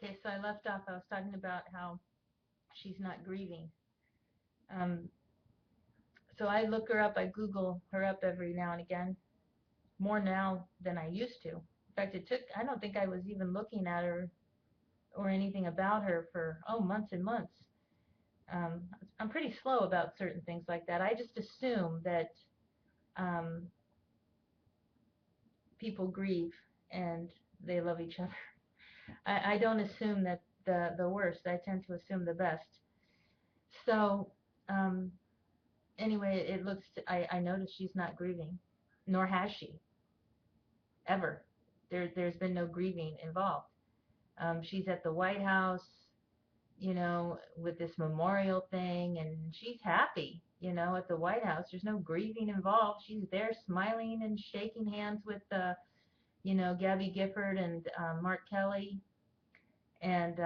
Okay, so I left off. I was talking about how she's not grieving. Um, so I look her up. I Google her up every now and again, more now than I used to. In fact, I don't think I was even looking at her or anything about her for, months and months. Um, I'm pretty slow about certain things like that. I just assume that um, people grieve and they love each other. I don't assume that the worst. I tend to assume the best. So um, anyway, I noticed she's not grieving, nor has she ever. There's been no grieving involved. She's at the White House, with this memorial thing, and she's happy, at the White House. There's no grieving involved. She's there smiling and shaking hands with, Gabby Gifford and Mark Kelly. And,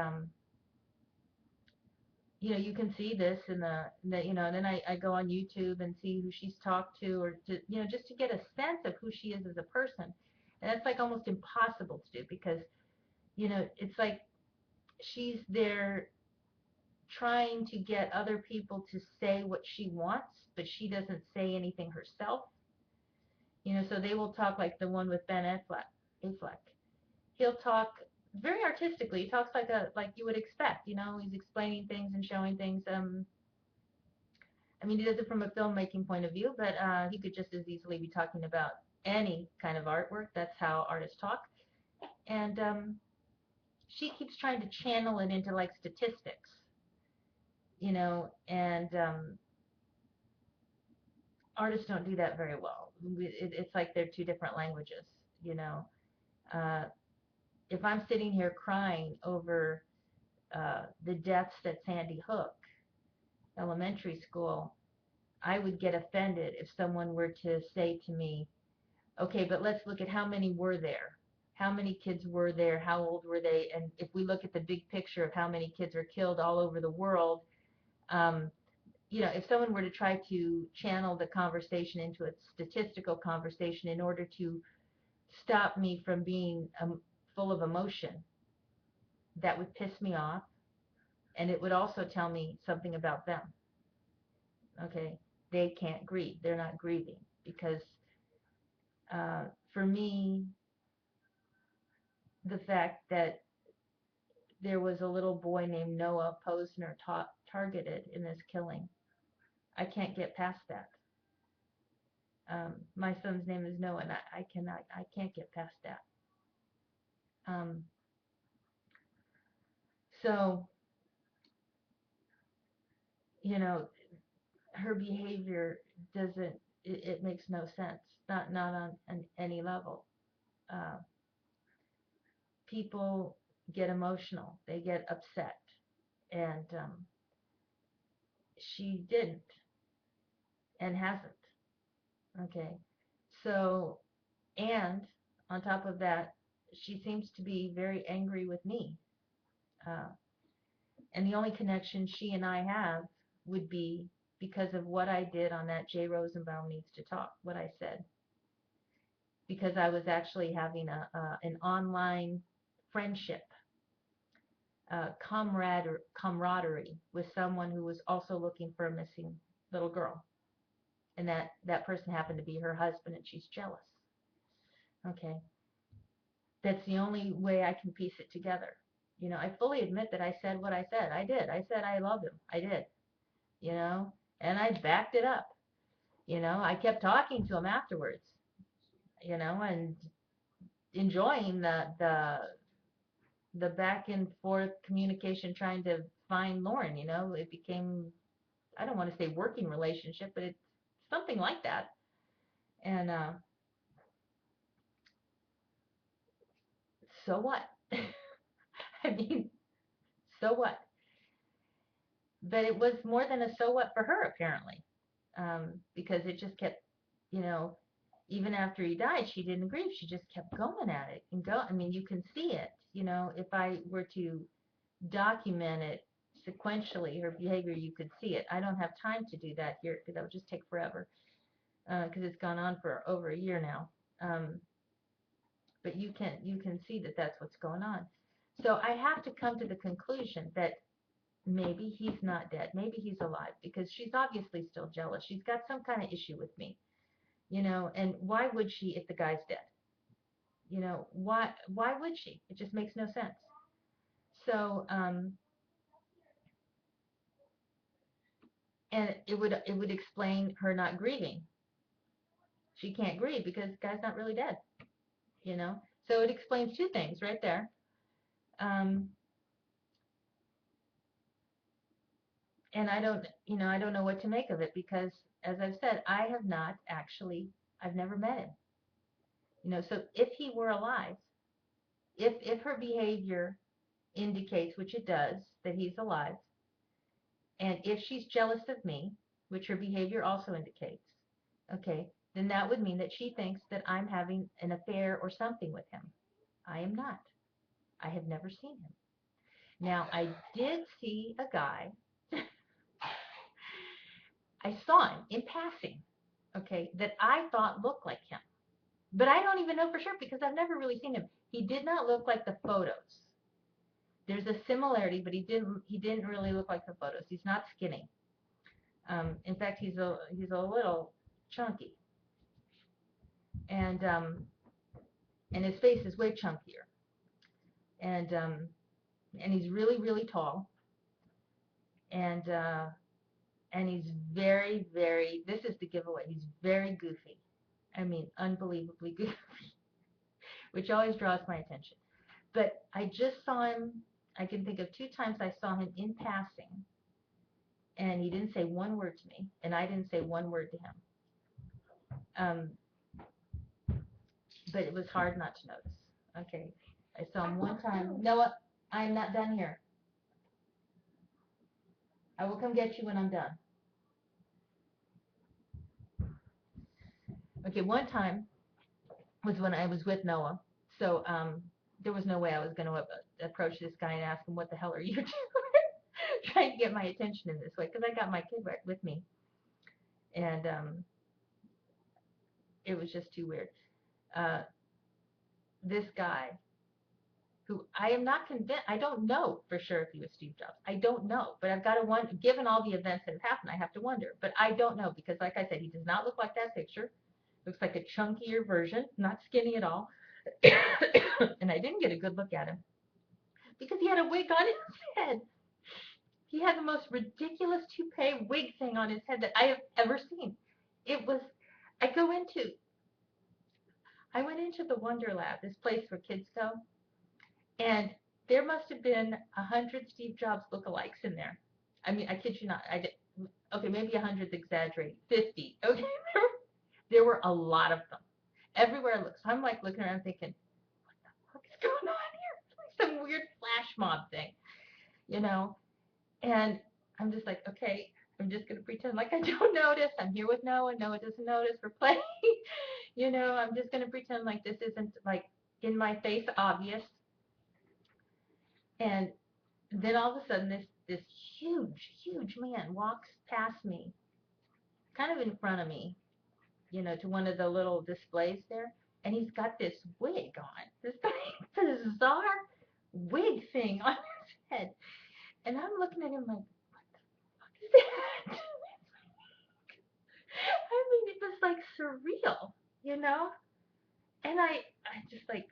you can see this and then I go on YouTube and see who she's talked to, or to, just to get a sense of who she is as a person. And that's like almost impossible to do because, it's like she's there trying to get other people to say what she wants, but she doesn't say anything herself. So they will talk like the one with Ben Affleck. He'll talk very artistically. He talks like you would expect. He's explaining things and showing things. I mean, he does it from a filmmaking point of view, but he could just as easily be talking about any kind of artwork. That's how artists talk. And she keeps trying to channel it into like statistics, and artists don't do that very well. It's like they're two different languages, you know. Uh, if I'm sitting here crying over the deaths at Sandy Hook Elementary School, I would get offended if someone were to say to me, okay, but let's look at how many were there. How many kids were there? How old were they? And if we look at the big picture of how many kids are killed all over the world, um, if someone were to try to channel the conversation into a statistical conversation in order to stop me from being full of emotion, that would piss me off, and it would also tell me something about them. Okay, they can't grieve. They're not grieving because uh, for me, the fact that there was a little boy named Noah Posner targeted in this killing, I can't get past that. My son's name is Noah, and I can't get past that. Um, so, you know, her behavior it makes no sense, not on any level. Uh, People get emotional, they get upset, and she didn't and hasn't. Okay, so, and on top of that, she seems to be very angry with me. Uh, and the only connection she and I have would be because of what I did on that Jay Rosenbaum Needs to Talk, what I said. Because I was actually having an online friendship, camaraderie with someone who was also looking for a missing little girl. And that person happened to be her husband, and she's jealous. Okay. That's the only way I can piece it together. I fully admit that I said what I said. I did. I said I love him. I did. And I backed it up. I kept talking to him afterwards, and enjoying the back and forth communication trying to find Lauren. It became, I don't want to say working relationship, but it's something like that. And so what? I mean, so what? But it was more than a so what for her, apparently, because it just kept, you know, even after he died, she didn't grieve. She just kept going at it and go. I mean, you can see it. If I were to document it sequentially, her behavior, you could see it. I don't have time to do that here because that would just take forever because it's gone on for over a year now. But you can see that that's what's going on. So I have to come to the conclusion that maybe he's not dead. Maybe he's alive because she's obviously still jealous. She's got some kind of issue with me, and why would she if the guy's dead? Why would she? It just makes no sense. So, and it would explain her not grieving. She can't grieve because the guy's not really dead, you know. So it explains two things right there. Um, and I don't know what to make of it because, as I've said, I've never met him. So if he were alive, if her behavior indicates, which it does, that he's alive, and if she's jealous of me, which her behavior also indicates, okay, then that would mean that she thinks that I'm having an affair or something with him. I am not. I have never seen him. Now, I did see a guy. I saw him in passing, okay, that I thought looked like him. But I don't even know for sure because I've never really seen him. He did not look like the photos. There's a similarity, but he didn't really look like the photos. He's not skinny. In fact, he's a little chunky, and his face is way chunkier, and he's really really tall, and he's very very. This is the giveaway. He's very goofy. I mean, unbelievably goofy, which always draws my attention. But I just saw him. I can think of two times I saw him in passing, and he didn't say one word to me, and I didn't say one word to him. Um, but it was hard not to notice. Okay, I saw him one time. Noah, I'm not done here. I will come get you when I'm done. Okay, one time was when I was with Noah. So there was no way I was going to approach this guy and ask him, what the hell are you doing? Trying to get my attention in this way because I got my kid right with me. And it was just too weird. Uh, this guy, who I am not convinced, I don't know for sure if he was Steve Jobs. I don't know, but I've got to wonder, given all the events that have happened, I have to wonder. But I don't know because, like I said, he does not look like that picture. Looks like a chunkier version, not skinny at all. And I didn't get a good look at him because he had a wig on his head. He had the most ridiculous toupee wig thing on his head that I have ever seen. It was, I go into, I went into the Wonder Lab, this place where kids go, and there must have been 100 Steve Jobs lookalikes in there. I mean, I kid you not. Okay, maybe 100's exaggerating. 50. Okay, there were a lot of them everywhere I looked. So I'm like looking around thinking, what is going on here? It's like some weird flash mob thing, you know? And I'm just like, okay, I'm just going to pretend like I don't notice. I'm here with Noah. Noah doesn't notice. We're playing. I'm just going to pretend like this isn't like in my face obvious. And then all of a sudden, this huge, huge man walks past me, kind of in front of me, to one of the little displays there, and he's got this wig on, this bizarre wig thing on his head, and I'm looking at him like, what the fuck is that? I mean, it was like surreal, you know, and I just like,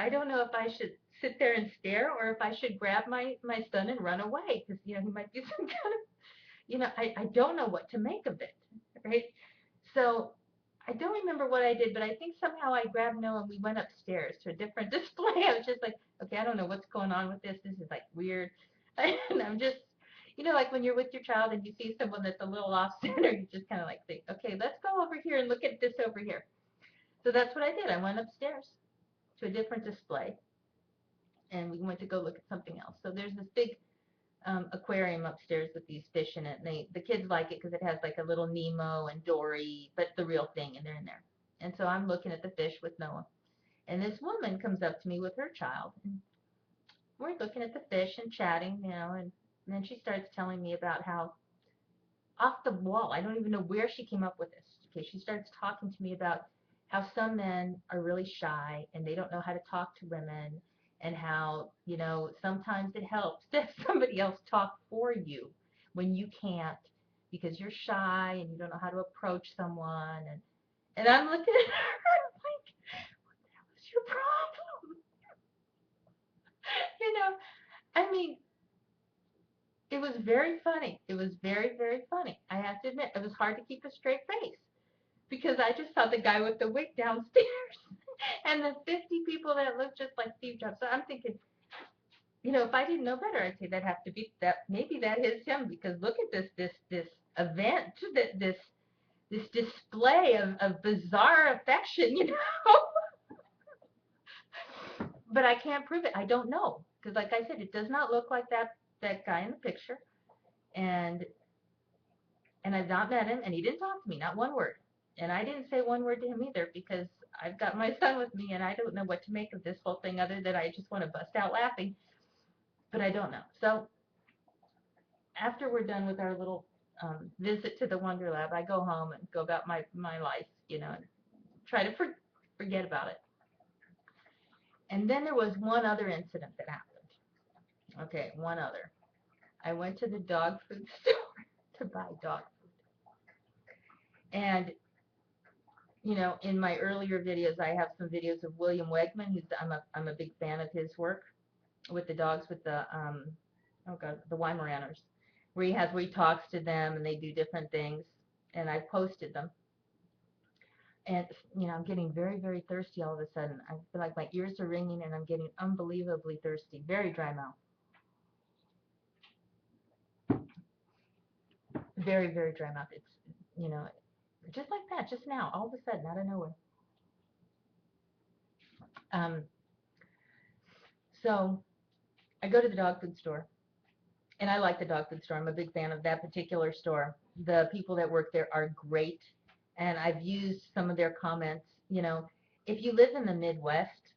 I don't know if I should sit there and stare or if I should grab my son and run away because he might do some kind of I don't know what to make of it, right? So I don't remember what I did, but I think somehow I grabbed Noah and we went upstairs to a different display. I was just like, okay, I don't know what's going on with this. This is like weird. And I'm just, like when you're with your child and you see someone that's a little off center, you just kind of like think, okay, let's go over here and look at this over here. So that's what I did. I went upstairs to a different display and we went to go look at something else. So there's this big aquarium upstairs with these fish in it. And the kids like it because it has like a little Nemo and Dory, but the real thing, and they're in there. And so I'm looking at the fish with Noah. And this woman comes up to me with her child. And we're looking at the fish and chatting, and then she starts telling me about how off the wall, I don't even know where she came up with this. Okay, she starts talking to me about how some men are really shy and they don't know how to talk to women and how, sometimes it helps to have somebody else talk for you when you can't because you're shy and you don't know how to approach someone. And I'm looking at her like, what's your problem? You know, I mean, it was very funny. It was very, very funny. I have to admit, it was hard to keep a straight face because I just saw the guy with the wig downstairs and the 50 people that looked just like Steve Jobs. So I'm thinking, if I didn't know better, I'd say that have to be that. Maybe that is him because look at this event, this display of bizarre affection, But I can't prove it. I don't know because, like I said, it does not look like that guy in the picture, and I've not met him, and he didn't talk to me, not one word, and I didn't say one word to him either because I've got my son with me, and I don't know what to make of this whole thing other than I just want to bust out laughing, but I don't know. So after we're done with our little visit to the Wonder Lab, I go home and go about my life, and try to forget about it. And then there was one other incident that happened. Okay, one other. I went to the dog food store to buy dog food. And, in my earlier videos, I have some videos of William Wegman, I'm a big fan of his work with the dogs, with the, oh God, the Weimaraners, where he talks to them and they do different things. And I posted them. And, I'm getting very, very thirsty all of a sudden. I feel like my ears are ringing and I'm getting unbelievably thirsty. Very dry mouth. Very, very dry mouth. It's, you know, just like that, just now, all of a sudden, out of nowhere. Um, so I go to the dog food store, and I like the dog food store. I'm a big fan of that particular store. The people that work there are great, and I've used some of their comments. If you live in the Midwest,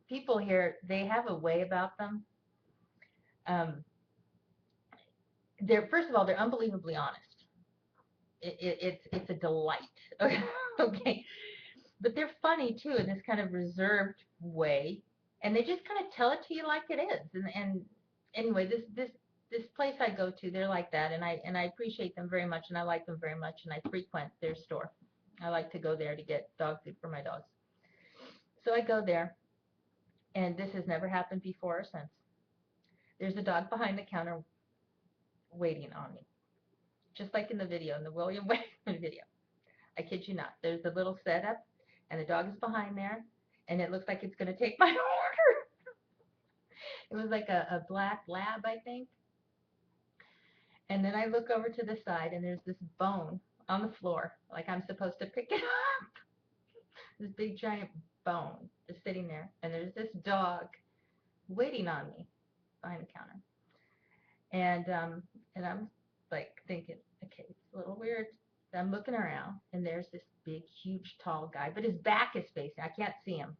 people here, they have a way about them. Um, they're first of all, they're unbelievably honest. It's a delight. Okay, but they're funny too in this kind of reserved way, and they just kind of tell it to you like it is. And anyway, this place I go to, they're like that, and I appreciate them very much, and I like them very much, and I frequent their store. I like to go there to get dog food for my dogs. So I go there, and this has never happened before or since. There's a dog behind the counter waiting on me, just like in the video, in the William Wegman video. I kid you not. There's a little setup, and the dog is behind there, and it looks like it's going to take my order. It was like a black lab, I think. And then I look over to the side, and there's this bone on the floor, like I'm supposed to pick it up. This big giant bone is sitting there, and there's this dog waiting on me behind the counter. And I'm like thinking, okay, it's a little weird. I'm looking around, and there's this big, huge, tall guy, but his back is facing. I can't see him,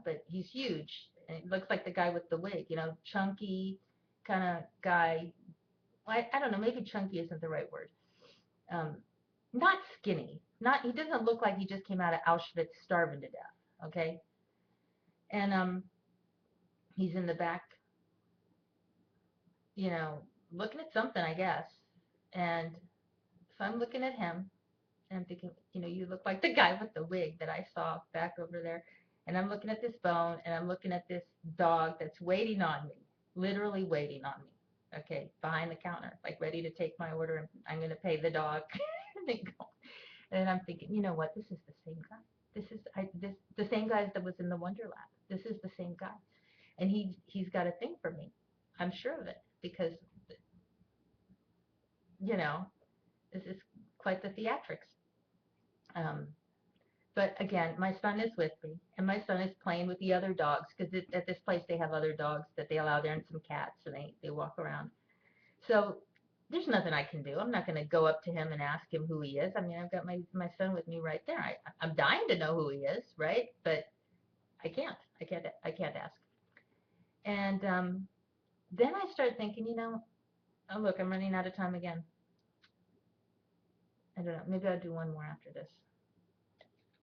but he's huge. And it looks like the guy with the wig, chunky kind of guy. I don't know, maybe chunky isn't the right word. Um, Not skinny. He doesn't look like he just came out of Auschwitz starving to death. Okay, and he's in the back, looking at something, I guess. And so I'm looking at him, and I'm thinking, you look like the guy with the wig that I saw back over there. And I'm looking at this bone, and I'm looking at this dog that's waiting on me, literally waiting on me. Okay, behind the counter, like ready to take my order, and I'm going to pay the dog. And I'm thinking, you know what? This is the same guy. The same guy that was in the Wonder Lab. This is the same guy, and he's got a thing for me. I'm sure of it because you know this is quite the theatrics. Um, But again, my son is with me, and my son is playing with the other dogs because at this place they have other dogs that they allow there and some cats, and they walk around. So there's nothing I can do. I'm not going to go up to him and ask him who he is. I mean, I've got my son with me right there. I'm dying to know who he is, right? But I can't. I can't ask. And then I start thinking, oh look, I'm running out of time again. I don't know. Maybe I'll do one more after this.